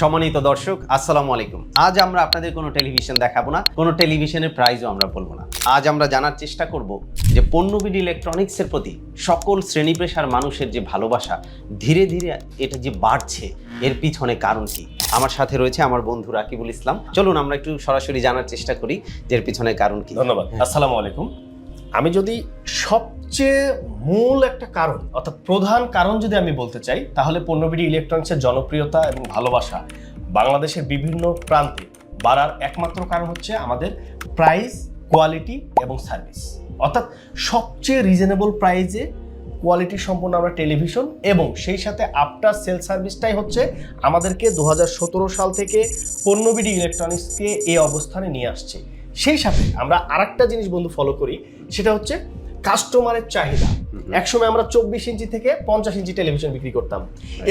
সম্মানিত দর্শক, আসসালামু আলাইকুম। আজ আমরা আপনাদের কোনো টেলিভিশন দেখাবো না, কোনো টেলিভিশনের প্রাইজও আমরা বলবো না। আজ আমরা জানার চেষ্টা করব যে পণ্যবিডি ইলেকট্রনিক্সের প্রতি সকল শ্রেণী পেশার মানুষের যে ভালোবাসা ধীরে ধীরে এটা যে বাড়ছে, এর পিছনে কারণ কি। আমার সাথে রয়েছে আমার বন্ধু রাকিবুল ইসলাম। চলুন আমরা একটু সরাসরি জানার চেষ্টা করি যে এর পিছনে কারণ কি। ধন্যবাদ। আসসালামু আলাইকুম। আমি যদি সবচেয়ে মূল একটা কারণ অর্থাৎ প্রধান কারণ যদি আমি বলতে চাই, তাহলে পণ্যবিডি ইলেকট্রনিক্সের জনপ্রিয়তা এবং ভালোবাসা বাংলাদেশের বিভিন্ন প্রান্তে বাড়ার একমাত্র কারণ হচ্ছে আমাদের প্রাইস, কোয়ালিটি এবং সার্ভিস। অর্থাৎ সবচেয়ে রিজনেবল প্রাইসে কোয়ালিটি সম্পন্ন আমরা টেলিভিশন এবং সেই সাথে আফটার সেল সার্ভিসটাই হচ্ছে আমাদেরকে 2017 সাল থেকে পণ্যবিডি ইলেকট্রনিক্সকে এই অবস্থানে নিয়ে আসছে। সেই সাথে আমরা আরেকটা জিনিস বন্ধু ফলো করি, সেটা হচ্ছে কাস্টমারের চাহিদা। একসময় আমরা 24 ইঞ্চি থেকে 50 ইঞ্চি টেলিভিশন বিক্রি করতাম,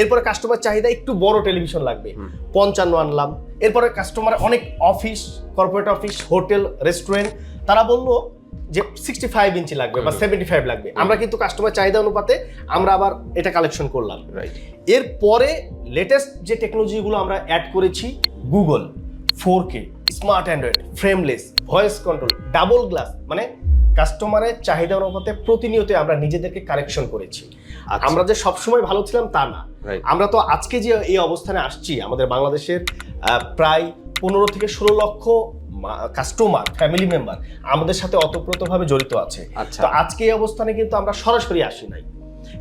এরপরে কাস্টমার চাহিদা একটু বড় টেলিভিশন লাগবে, 55 আনলাম। এরপরে কাস্টমার অনেক office, corporate office, hotel, restaurant, তারা বললো যে 65 ইঞ্চি লাগবে বা 75 লাগবে। আমরা কিন্তু কাস্টমার চাহিদা অনুপাতে আমরা আবার এটা কালেকশন করলাম। এরপরে লেটেস্ট যে টেকনোলজিগুলো আমরা অ্যাড করেছি, Google, 4K, smart android, frameless, voice control, double glass, মানে কাস্টমারের চাহিদা অনুপাতে প্রতিনিয়ত আমরা নিজেদেরকে কারেকশন করেছি। আমরা যে সবসময় ভালো ছিলাম তা না, আমরা তো আজকে যে এই অবস্থানে আসছি, আমাদের বাংলাদেশের প্রায় 15 থেকে 16 লক্ষ কাস্টমার, ফ্যামিলি মেম্বার আমাদের সাথে ওতপ্রোতভাবে জড়িত আছে। তো আজকে এই অবস্থানে কিন্তু আমরা সরাসরি আসি নাই।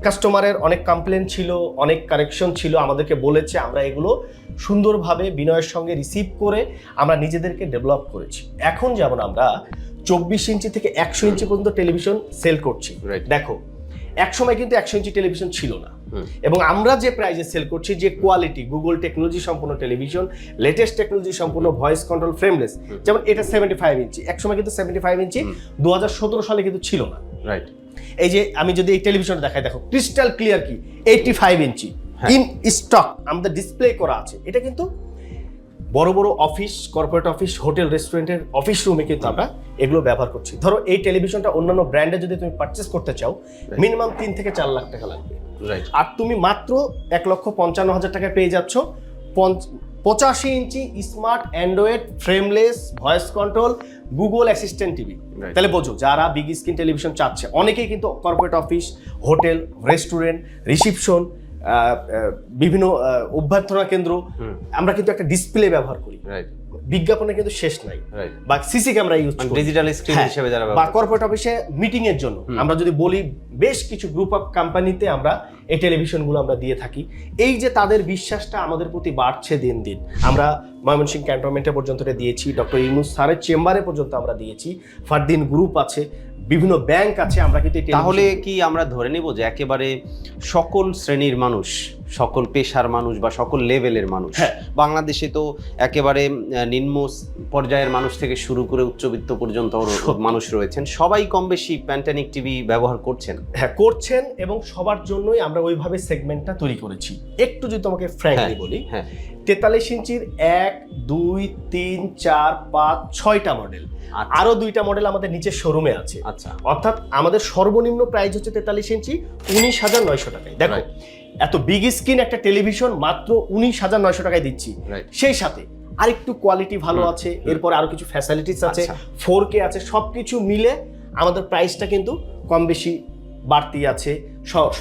কাস্টমারের অনেক কমপ্লেন ছিল, অনেক কারেকশন ছিল, আমাদেরকে বলেছে, আমরা এগুলো সুন্দরভাবে বিনয়ের সঙ্গে রিসিভ করে আমরা নিজেদেরকে ডেভেলপ করেছি। এখন যেমন আমরা 24 ইঞ্চি থেকে 100 ইঞ্চি পর্যন্ত টেলিভিশন সেল করছি। দেখো, এক সময় কিন্তু 100 ইঞ্চি টেলিভিশন ছিল না, এবং আমরা যে প্রাইজে সেল করছি, যে কোয়ালিটি, গুগল টেকনোলজি সম্পূর্ণ টেলিভিশন, লেটেস্ট টেকনোলজি সম্পূর্ণ, ভয়েস কন্ট্রোল, ফ্রেমলেস, যেমন এটা 75 ইঞ্চি। এক সময় কিন্তু 75 ইঞ্চি 2017 সালে কিন্তু ছিল না। এই যে আমি যদি এই টেলিভিশনটা দেখাই, দেখো ক্রিস্টাল ক্লিয়ার কি 85 ইঞ্চি ইন স্টক আমাদের ডিসপ্লে করা আছে। এটা কিন্তু বড় বড় অফিস, কর্পোরেট অফিস, হোটেল, রেস্টুরেন্টের অফিস রুমে কিন্তু আমরা এগুলো ব্যবহার করছি। ধরো এই টেলিভিশনটা অন্যান্য ব্র্যান্ডে যদি তুমি পারচেস করতে চাও, মিনিমাম 3 থেকে 4 লাখ টাকা লাগবে। আর তুমি মাত্র 1,55,000 টাকায় পেয়ে যাচ্ছ 85 inch smart android, frameless, voice control, Google assistant TV. তাহলে বোঝো, যারা বিগ স্ক্রিন টেলিভিশন চাচ্ছে, অনেকেই কিন্তু corporate office, hotel, restaurant, reception, বিভিন্ন অভ্যর্থনা কেন্দ্র, আমরা কিন্তু একটা ডিসপ্লে ব্যবহার করি। বিজ্ঞাপনে কিন্তু শেষ নাই, বা সিসি ক্যামেরা ইউজ করি, ডিজিটাল স্ক্রিন হিসেবে যারা, বা কর্পোরেট অফিসে মিটিং এর জন্য আমরা যদি বলি, বেশ কিছু গ্রুপ অফ কোম্পানিতে আমরা এই টেলিভিশনগুলো আমরা দিয়ে থাকি। এই যে তাদের বিশ্বাসটা আমাদের প্রতি বাড়ছে দিন দিন। আমরা ময়মনসিংহ ক্যান্টনমেন্টে পর্যন্ত দিয়েছি, ডক্টর ইউনূস স্যারের চেম্বারে পর্যন্ত আমরা দিয়েছি, ফারদিন গ্রুপ আছে, বিভিন্ন ব্যাংক আছে। আমরা কিন্তু তাহলে কি আমরা ধরে নেব যে একেবারে সকল শ্রেণীর মানুষ, সকল পেশার মানুষ বা সকল লেভেলের মানুষ, বাংলাদেশে তো একেবারে নিম্ন পর্যায়ের মানুষ থেকে শুরু করে উচ্চবিত্ত পর্যন্ত মানুষ রয়েছেন, সবাই কম বেশি প্যান্টানিক টিভি ব্যবহার করছেন? হ্যাঁ, করছেন, এবং সবার জন্যই আমরা ওইভাবে সেগমেন্টটা তৈরি করেছি। একটু যদি তোমাকে ফ্র্যাঙ্কলি বলি, 43 ইঞ্চির 1, 2, 3, 4, 5, 6টা মডেল, আরো 2টা মডেল আমাদের নিচের শোরুমে আছে। অর্থাৎ আমাদের সর্বনিম্ন প্রাইস হচ্ছে 43 ইঞ্চি 19,900 টাকায়। দেখো, এত বিগ স্ক্রিন একটা টেলিভিশন মাত্র 19,900 টাকায় দিচ্ছি। সেই সাথে আরেকটু কোয়ালিটি ভালো আছে, এরপর আরো কিছু ফ্যাসিলিটিস আছে, 4K আছে, সবকিছু মিলে আমাদের প্রাইসটা কিন্তু কম বেশি বাড়তি আছে।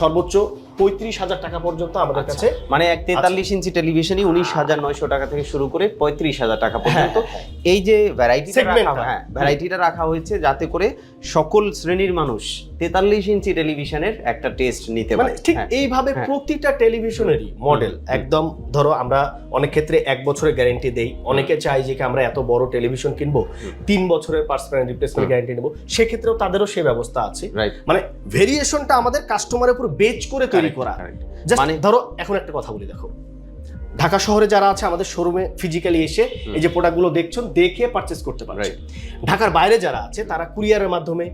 সর্বোচ্চ 35,000 টাকা পর্যন্ত আমাদের কাছে, মানে এক 43 ইঞ্চি টেলিভিশনই 19,900 টাকা থেকে শুরু করে 35,000 টাকা পর্যন্ত। এই যে ভ্যারাইটিটা রাখা হয়েছে যাতে করে সকল শ্রেণীর মানুষ 43 ইঞ্চি টেলিভিশনের একটা টেস্ট নিতে পারে। ঠিক এইভাবে প্রতিটা টেলিভিশনেরই মডেল একদম, ধরো আমরা অনেক ক্ষেত্রে 1 বছরের গ্যারান্টি দেই, অনেকে চাই যে আমরা এত বড় টেলিভিশন কিনবো, 3 বছরের পার্সোনাল রিপ্লেসমেন্ট গ্যারান্টি নেবো, সেক্ষেত্রেও তাদেরও সে ব্যবস্থা আছে। মানে ভেরিয়েশনটা আমাদের কাস্টমারের উপর বেচ করে তৈরি করা। মানে ধরো এখন একটা কথা বলি, দেখো ঢাকা শহরে যারা আছে আমাদের শোরুমে ফিজিক্যালি এসে এই যে প্রোডাক্টগুলো দেখছেন, দেখে পারচেস করতে পারছে। ঢাকার বাইরে যারা আছে তারা কুরিয়ারের মাধ্যমে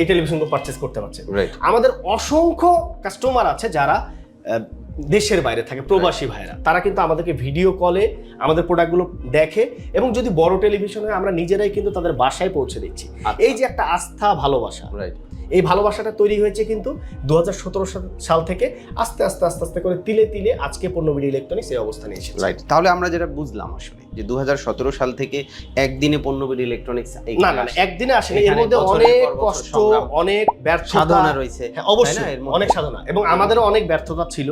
এই টেলিভিশনগুলো পারচেস করতে পারছে। আমাদের অসংখ্য কাস্টমার আছে যারা দেশের বাইরে থাকে, প্রবাসী ভাইরা, তারা কিন্তু আমাদেরকে ভিডিও কলে আমাদের প্রোডাক্টগুলো দেখে, এবং যদি বড় টেলিভিশন হয় আমরা নিজেরাই কিন্তু তাদের বাসায় পৌঁছে দিচ্ছি। এই যে একটা আস্থা, ভালোবাসা, এই ভালোবাসাটা তৈরি হয়েছে কিন্তু 2017 সাল থেকে আস্তে আস্তে আস্তে আস্তে করে তিলে তিলে আজকে পণ্যবিডি ইলেকট্রনিক্স এই অবস্থানে এসেছে। রাইট, তাহলে আমরা যেটা বুঝলাম আসলে যে 2017 সাল থেকে একদিনে পণ্যবিডি ইলেকট্রনিক্স না না একদিনে আসেনি, এর মধ্যে অনেক কষ্ট, অনেক ব্যর্থতা সাধনা রয়েছে। হ্যাঁ অবশ্যই অনেক সাধনা, এবং আমাদেরও অনেক ব্যর্থতা ছিল।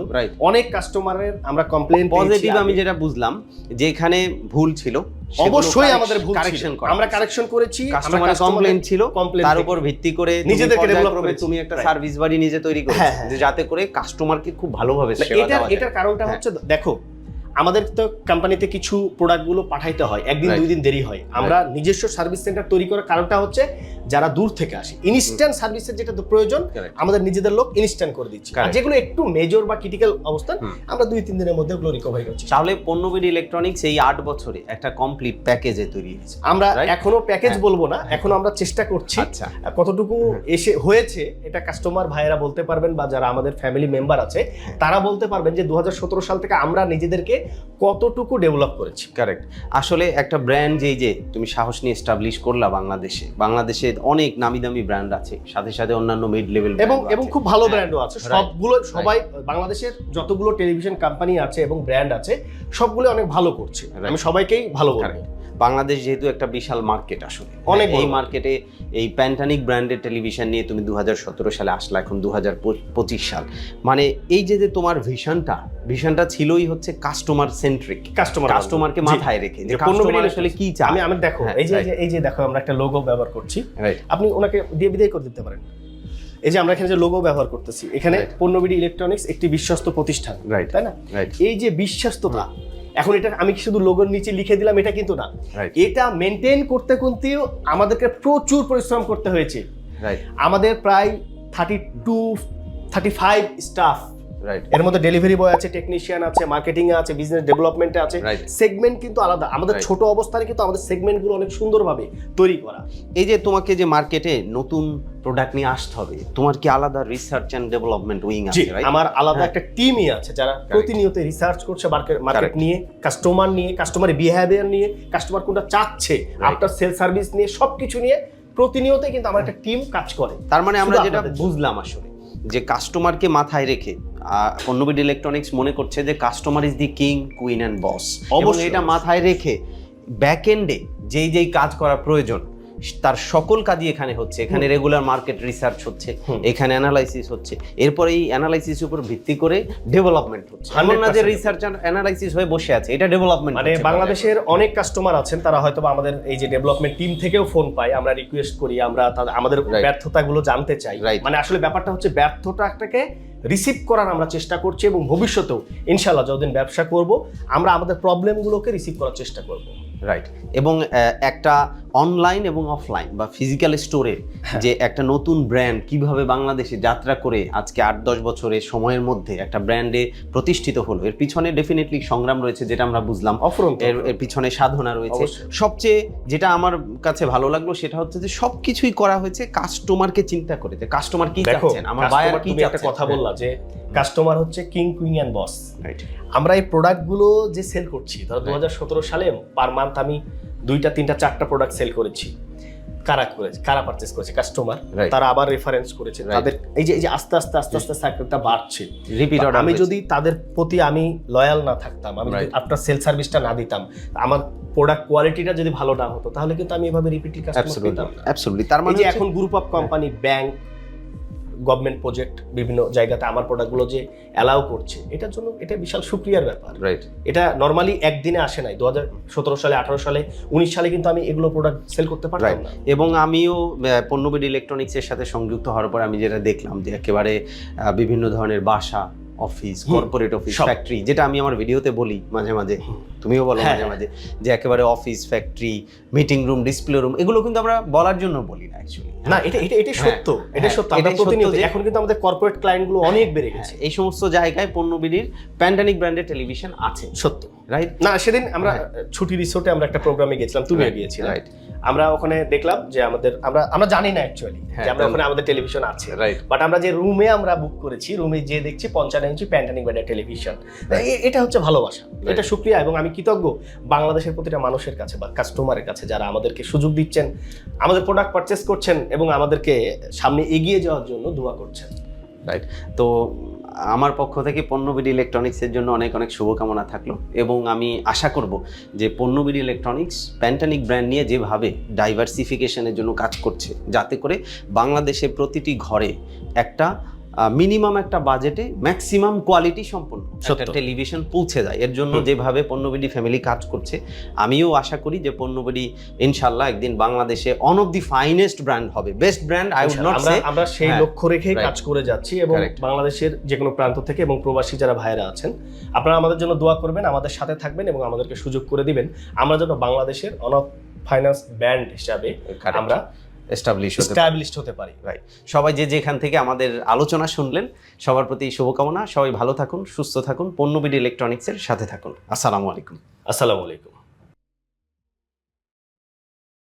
অনেক কাস্টমারের আমরা কমপ্লেইন পজিটিভ আমি যেটা বুঝলাম যে এখানে ভুল ছিল, অবশ্যই আমাদের ভুল কারেকশন করা, আমরা কারেকশন করেছি। কাস্টমারের কমপ্লেইন ছিল, তার উপর ভিত্তি করে নিজেদেরকে ডেভেলপ করে তুমি একটা সার্ভিস বাড়ি নিজে তৈরি করেছো যে যাতে করে কাস্টমারকে খুব ভালোভাবে সেবা দেওয়া যায়। এটার কারণটা হচ্ছে দেখো আমাদের তো কোম্পানিতে কিছু প্রোডাক্টগুলো পাঠাইতে হয়, একদিন দুই দিন দেরি হয়। আমরা নিজস্ব সার্ভিস সেন্টার তৈরি করার কারণটা হচ্ছে যারা দূর থেকে আসে ইনস্ট্যান্ট সার্ভিসের যেটা প্রয়োজন আমাদের নিজেদের লোক ইনস্ট্যান্ট করে দিচ্ছি, আর যেগুলো একটু মেজর বা ক্রিটিক্যাল অবস্থান আমরা 2-3 দিনের মধ্যে ওগুলো রিকভারি করছি। তাহলে পণ্যবিডি ইলেকট্রনিক্স এই 8 বছরে একটা কমপ্লিট প্যাকেজে তৈরি হয়েছে। আমরা এখনো প্যাকেজ বলবো না, এখনো আমরা চেষ্টা করছি। কতটুকু এসে হয়েছে এটা কাস্টমার ভাইয়েরা বলতে পারবেন, বা যারা আমাদের ফ্যামিলি মেম্বার আছে তারা বলতে পারবেন যে 2017 সাল থেকে আমরা নিজেদেরকে কতটুকু ডেভেলপ করেছি। কারেক্ট, আসলে একটা ব্র্যান্ড যে তুমি সাহস নিয়ে এস্টাবলিশ করলা বাংলাদেশে অনেক নামি দামি ব্র্যান্ড আছে, সাথে সাথে অন্যান্য মিড লেভেল এবং খুব ভালো ব্র্যান্ডও আছে। সবগুলো সবাই বাংলাদেশের যতগুলো টেলিভিশন কোম্পানি আছে এবং ব্র্যান্ড আছে সবগুলো অনেক ভালো করছে, আমি সবাইকেই ভালো বলবো। বাংলাদেশ যেহেতু একটা বিশাল মার্কেট, আসলে অনেক এই মার্কেটে এই প্যান্টানিক ব্র্যান্ডের টেলিভিশন নিয়ে তুমি 2017 সালে আসলা, এখন 2025 সাল, মানে এই যে তোমার ভিশনটা ছিলই হচ্ছে কাস্টমার সেন্ট্রিক, কাস্টমারকে মাথায় রেখে যে কাস্টমার আসলে কি চায়। আমি দেখো এই যে দেখো আমরা একটা লোগো ব্যবহার করছি, আপনি ওনাকে দিয়ে বিদায় করে দিতে পারেন। এই যে আমরা এখানে যে লোগো ব্যবহার করতেছি, এখানে পণ্যবিডি ইলেকট্রনিক্স একটি বিশ্বস্ত প্রতিষ্ঠান, তাই না? এই যে বিশ্বস্ততা, এখন এটা আমি শুধু লোগোর নিচে লিখে দিলাম এটা কিন্তু না, এটা মেনটেন করতে আমাদেরকে প্রচুর পরিশ্রম করতে হয়েছে। আমাদের প্রায় 32-35 স্টাফ, এর মধ্যে ডেলিভারি বয় আছে, টেকনিশিয়ান আছে, মার্কেটিং এ আছে, বিজনেস ডেভেলপমেন্টে আছে, সেগমেন্ট কিন্তু আলাদা। আমাদের ছোট অবস্থানে কিন্তু আমাদের সেগমেন্টগুলো অনেক সুন্দরভাবে তৈরি করা। এই যে তোমাকে যে মার্কেটে নতুন প্রোডাক্ট নিয়ে আসতে হবে, তোমার কি আলাদা রিসার্চ এন্ড ডেভেলপমেন্ট উইং আছে? আমার আলাদা একটা টিমই আছে যারা প্রতিনিয়ত রিসার্চ করছে মার্কেট নিয়ে, কাস্টমার নিয়ে, কাস্টমারের বিহেভিয়ার নিয়ে, কাস্টমার কোনটা চাচ্ছে, আফটার সেল সার্ভিস নিয়ে, সবকিছু নিয়ে প্রতিনিয়তই কিন্তু আমার একটা টিম কাজ করে। তার মানে আমরা যেটা বুঝলাম আসলে যে কাস্টমারকে মাথায় রেখে পণ্যবিডি ইলেকট্রনিক্স মনে করছে যে customer is the king, queen and boss. অবশ্যই এটা মাথায় রেখে ব্যাক এন্ডে যেই কাজ করা প্রয়োজন তার সকল কাজই এখানে হচ্ছে। এখানে রেগুলার মার্কেট রিসার্চ হচ্ছে, এখানে অ্যানালাইসিস হচ্ছে, এরপর এই অ্যানালাইসিস উপর ভিত্তি করে ডেভেলপমেন্ট হচ্ছে। এমন না যে রিসার্চ অ্যানালাইসিস হয়ে বসে আছে, এটা ডেভেলপমেন্ট। মানে বাংলাদেশের অনেক কাস্টমার আছেন, তারা হয়তো আমাদের এই যে ডেভেলপমেন্ট টিম থেকেও ফোন পায়, আমরা রিকোয়েস্ট করি, আমরা আমাদের ব্যর্থতাগুলো জানতে চাই। মানে আসলে ব্যাপারটা হচ্ছে ব্যর্থতাটাকে রিসিভ করার আমরা চেষ্টা করছি, এবং ভবিষ্যতেও ইনশাআল্লাহ যতদিন ব্যবসা করব আমরা আমাদের প্রবলেমগুলোকে রিসিভ করার চেষ্টা করব। রাইট, এবং একটা অনলাইন এবং অফলাইন বা ফিজিক্যাল স্টোরে যে একটা নতুন ব্র্যান্ড কিভাবে বাংলাদেশে যাত্রা করে আজকে 8-10 বছরের সময়ের মধ্যে একটা ব্র্যান্ডে প্রতিষ্ঠিত হলো, এর পিছনে ডেফিনেটলি সংগ্রাম রয়েছে, যেটা আমরা বুঝলাম। এর পিছনে সাধনা রয়েছে। সবচেয়ে যেটা আমার কাছে ভালো লাগলো সেটা হচ্ছে যে সবকিছুই করা হয়েছে কাস্টমারকে চিন্তা করে, যে কাস্টমার কি চাচ্ছেন, আমার বায়ার কি চাচ্ছেন। একটা কথা বললা যে কাস্টমার হচ্ছে কিং, কুইন এন্ড বস। আমরা এই প্রোডাক্টগুলো যে সেল করছি, ধরো 2017 সালে পার মান্থ আমি 2টা 3টা 4টা প্রোডাক্ট সেল করেছি। কারা পারচেজ করেছে? কাস্টমার, তারা আবার রেফারেন্স করেছে, তাদের এই যে আস্তে আস্তে সাইকেলটা বাড়ছে। Repeat order. আমি যদি তাদের প্রতি আমি লয়াল না থাকতাম, আমি যদি আপনার সেল সার্ভিসটা না দিতাম, আমার প্রোডাক্ট কোয়ালিটিটা যদি অ্যালাউ না হতো, তাহলে কিন্তু আমি এভাবে রিপিটেড কাস্টমার পেতাম না। অ্যাবসলিউটলি। তার মানে এখন group of company, bank, government project, বিভিন্ন জায়গাতে আমার প্রোডাক্টগুলো যে অ্যালাউ করছে, এটার জন্য এটা বিশাল সুক্রিয়ার ব্যাপার। এটা নরমালি একদিনে আসে নাই। 2017 সালে, 18 সালে, 19 সালে কিন্তু আমি এগুলো প্রোডাক্ট সেল করতে পারতাম না। এবং আমিও পণ্যবিডি ইলেকট্রনিক্সের সাথে সংযুক্ত হওয়ার পর আমি যেটা দেখলাম যে একেবারে বিভিন্ন ধরনের বাসা, অফিস, কর্পোরেট অফিস, ফ্যাক্টরি, যেটা আমি আমার ভিডিওতে বলি মাঝে মাঝে, তুমিও বলো মাঝে মাঝে, যে একেবারে office, factory, meeting room, display room, এগুলো কিন্তু আমরা বলার জন্য বলি না অ্যাকচুয়ালি। না, এটা সত্য, এটা সত্য। আমরা প্রতিনিয়ত এখন কিন্তু আমাদের কর্পোরেট ক্লায়েন্টগুলো অনেক বেড়ে গেছে। এই সমস্ত জায়গায় পণ্যবিডির প্যান্টানিক ব্র্যান্ডের টেলিভিশন আছে। সত্য, রাইট। না, সেদিন আমরা ছুটি রিসোর্টে আমরা একটা প্রোগ্রামে গেছিলাম, তুমিও গিয়েছিলে, রাইট। আমরা ওখানে দেখলাম যে আমরা জানি না অ্যাকচুয়ালি যে আমরা ওখানে আমাদের টেলিভিশন আছে, বাট আমরা যে রুমে আমরা বুক করেছি, রুমে যে দেখছি 95 ইঞ্চি প্যান্টানিক ব্র্যান্ডের টেলিভিশন। এটা হচ্ছে ভালোবাসা, এটা শুকরিয়া, এবং আমি কৃতজ্ঞ বাংলাদেশের প্রতিটা মানুষের কাছে বা কাস্টমারের কাছে যারা আমাদেরকে সুযোগ দিচ্ছেন, আমাদের প্রোডাক্ট পারচেস করছেন এবং আমাদেরকে সামনে এগিয়ে যাওয়ার জন্য দোয়া করছেন। রাইট। তো আমার পক্ষ থেকে পণ্যবিডি ইলেকট্রনিক্সের জন্য অনেক অনেক শুভকামনা থাকলো, এবং আমি আশা করব যে পণ্যবিডি ইলেকট্রনিক্স প্যান্টানিক ব্র্যান্ড নিয়ে যেভাবে ডাইভার্সিফিকেশনের জন্য কাজ করছে, যাতে করে বাংলাদেশের প্রতিটি ঘরে একটা মিনিমাম একটা বাজেটে ম্যাক্সিমাম কোয়ালিটি সম্পন্ন একটা টেলিভিশন পৌঁছে যায়, এর জন্য যেভাবে পণ্যবিডি ফ্যামিলি কাজ করছে, আমিও আশা করি যে পণ্যবিডি ইনশাল্লাহ একদিন বাংলাদেশে one of the finest brand হবে, best brand I would not say. আমরা সেই লক্ষ্য রেখেই কাজ করে যাচ্ছি, এবং বাংলাদেশের যে কোনো প্রান্ত থেকে এবং প্রবাসী যারা ভাইরা আছেন, আপনারা আমাদের জন্য দোয়া করবেন, আমাদের সাথে থাকবেন এবং আমাদেরকে সুযোগ করে দিবেন, আমরা যেন বাংলাদেশের ওয়ান অফ ফাইন্যান্স ব্র্যান্ড হিসাবে আমরা এস্টাবলিশড হতে পারি। রাইট। সবাই যে যেখান থেকে আমাদের আলোচনা শুনলেন, সবার প্রতি শুভকামনা। সবাই ভালো থাকুন, সুস্থ থাকুন, পণ্যবিডি ইলেকট্রনিক্সের সাথে থাকুন। আসসালামু আলাইকুম। আসসালামু আলাইকুম।